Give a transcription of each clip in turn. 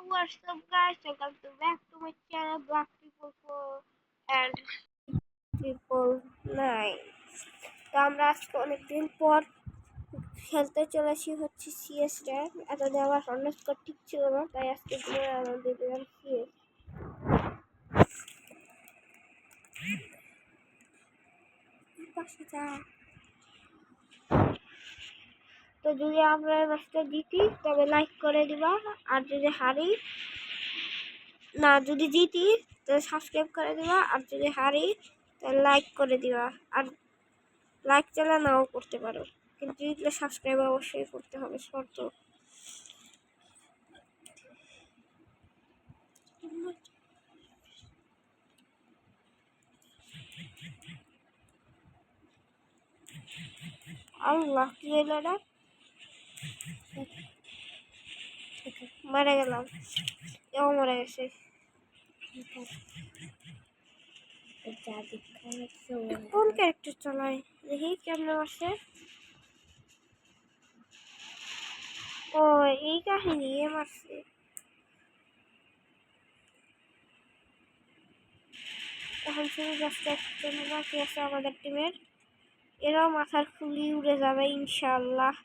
what's up guys? Welcome to back to my channel Black People 4 and People 9. তো আমরা আজকে অনেকদিন পর খেলতে চলেছি হচ্ছে সিএস র্যাঙ্ক। এতদিন আমার অন্যস্কর ঠিক ছিল না, তাই আজকে দিনে আমাদের দিলাম সিএস। তো যদি আমরা ম্যাচটা জিতি তবে লাইক করে দিবা, আর যদি হারি না যদি জিতি তাহলে সাবস্ক্রাইব করে দিবা, আর যদি হারি তাহলে লাইক করে দিবা। আর লাইক চালা নাও করতে পারো, কিন্তু জিতলে সাবস্ক্রাইব অবশ্যই করতে হবে, শর্ত। আল্লাহ, কি হলো না? মারা গেলাম, এও মরে গেছে। কোন ক্যারেক্টার চালায় দেখি কেমনে মারছে। ও এই কাহিনী, এ মারছে। এখন শুধু জাস্ট একজন বাকি আছে আমাদের টিমের, এরাও মাথার খুলি উড়ে যাবে ইনশাল্লাহ।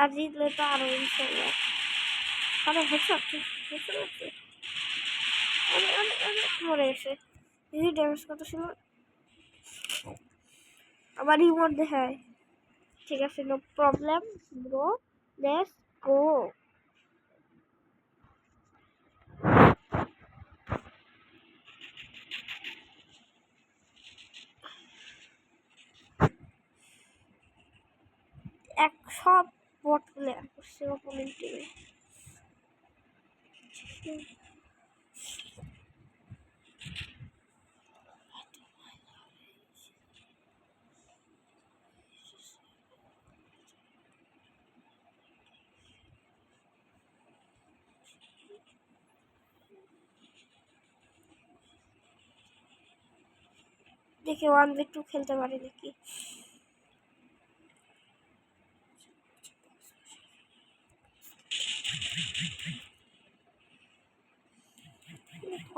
আর জিতলে তো আরো ইনশাল্লাহ। আরে হেডশট মরে গেছে। দেখি ড্যামেজ কত ছিল, আবার রিমোট দেখায়। ঠিক আছে, no problem bro, let's go. এক সব বট প্লেয়ার করছে অপোনেন্ট টিমে। দেখি 1v2 খেলতে পারি নাকি।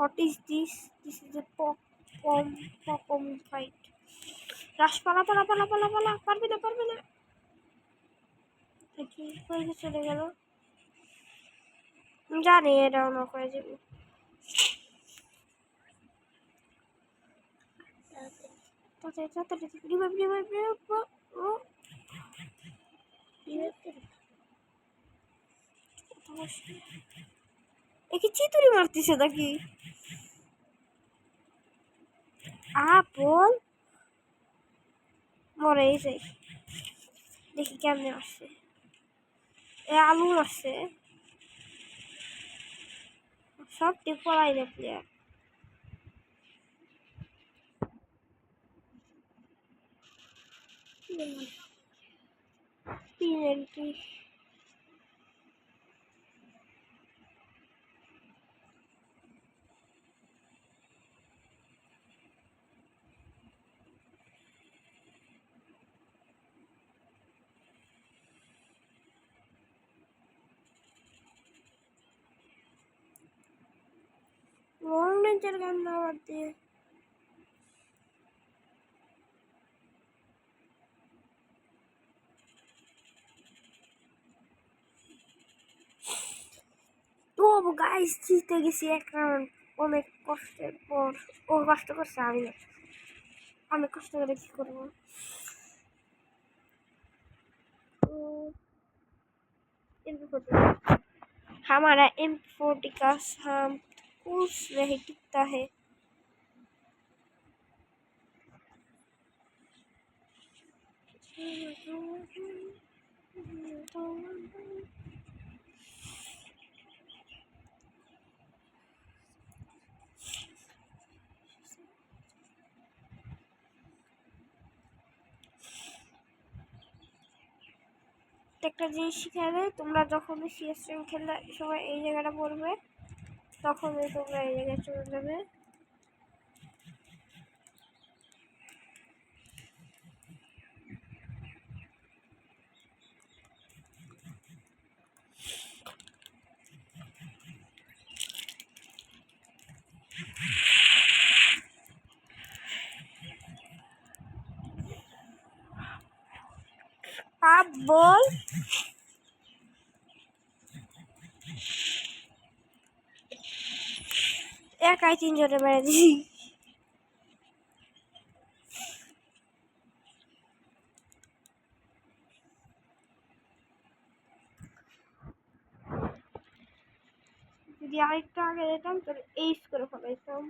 What is this? This is a pom fight. রাশ পালা পালা পালা পালা পালা, পারবি না পারবি না। দেখি কই চলে গেল, জানি এটা অন্য করে যাবে। একে চিতুরি মারতেছে নাকি? বল মরে এসে দেখি কেমনে আসছে। এ আলু মারছে, সব টিপ পড়াই না প্লেয়ার। পেনাল্টি। লং রেঞ্জের গান না বাদ দিয়ে তো গাইস জিতে গেছি এক রাউন্ড অনেক কষ্টের পর। ও কষ্ট করছে, আমি কষ্ট করে কি করবো। हमारा M40 का हम कुछ नहीं टिकता है। একটা জিনিস শিখাবে, তোমরা যখন সিএস র্যাঙ্ক খেললে সবাই এই জায়গাটা পড়বে, তখনই তোমরা এই জায়গায় চলে যাবে। বল একাই 3 জনে মেরে দিছি। যদি আরেকটু আগে যেতাম তোর এইস করে ফেলাইতাম।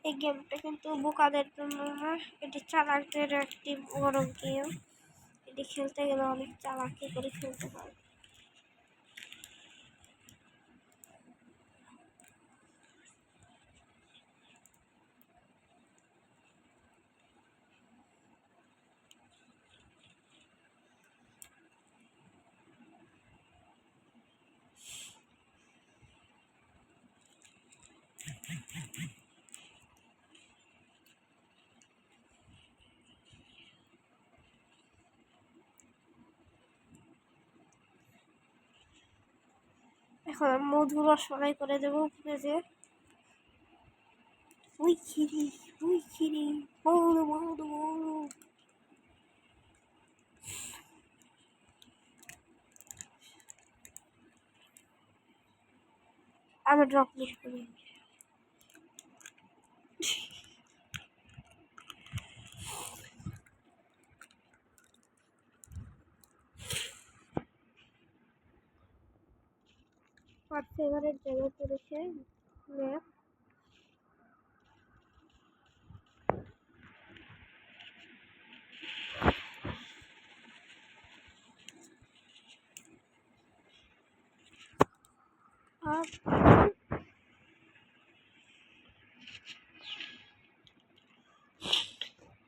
এই গেমটা কিন্তু বোকাদের জন্য না, এটি চালাকদের একটি বড় গেম। এটি খেলতে গেলে অনেক চালাকি করে খেলতে হয়। এখন মধু রসমালাই করে দেবো ভেজে। ওই খিরি মধু মধু মধু। আমি ড্রপ মিস করি। পার্সেভারের জায়গায় পড়েছে ম্যাপ। আর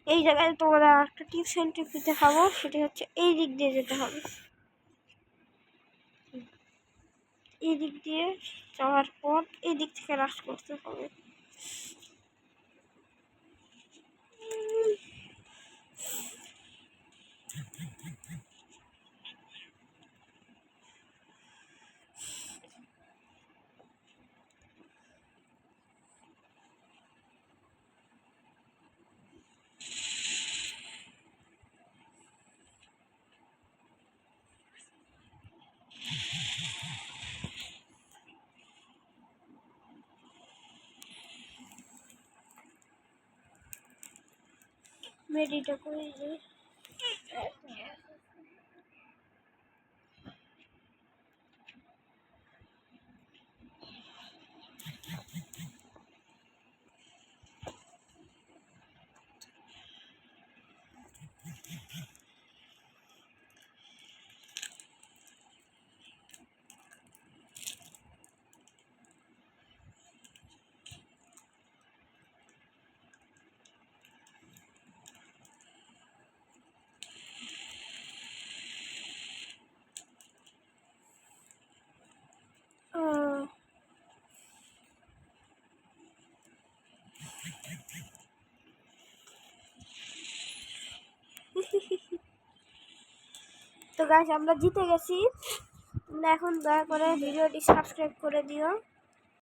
এই জায়গায় তোমরা একটা টিপস এন্ড ট্রিক দিতে খাবো, সেটা হচ্ছে এই দিক দিয়ে যেতে হবে। এই দিক দিয়ে যাওয়ার পর এই দিক থেকে রাশ করতে হবে। মেডিটা করে দিই। তো গাইস আমরা জিতে গেছি। তোমরা এখন দয়া করে ভিডিওটি সাবস্ক্রাইব করে দিও।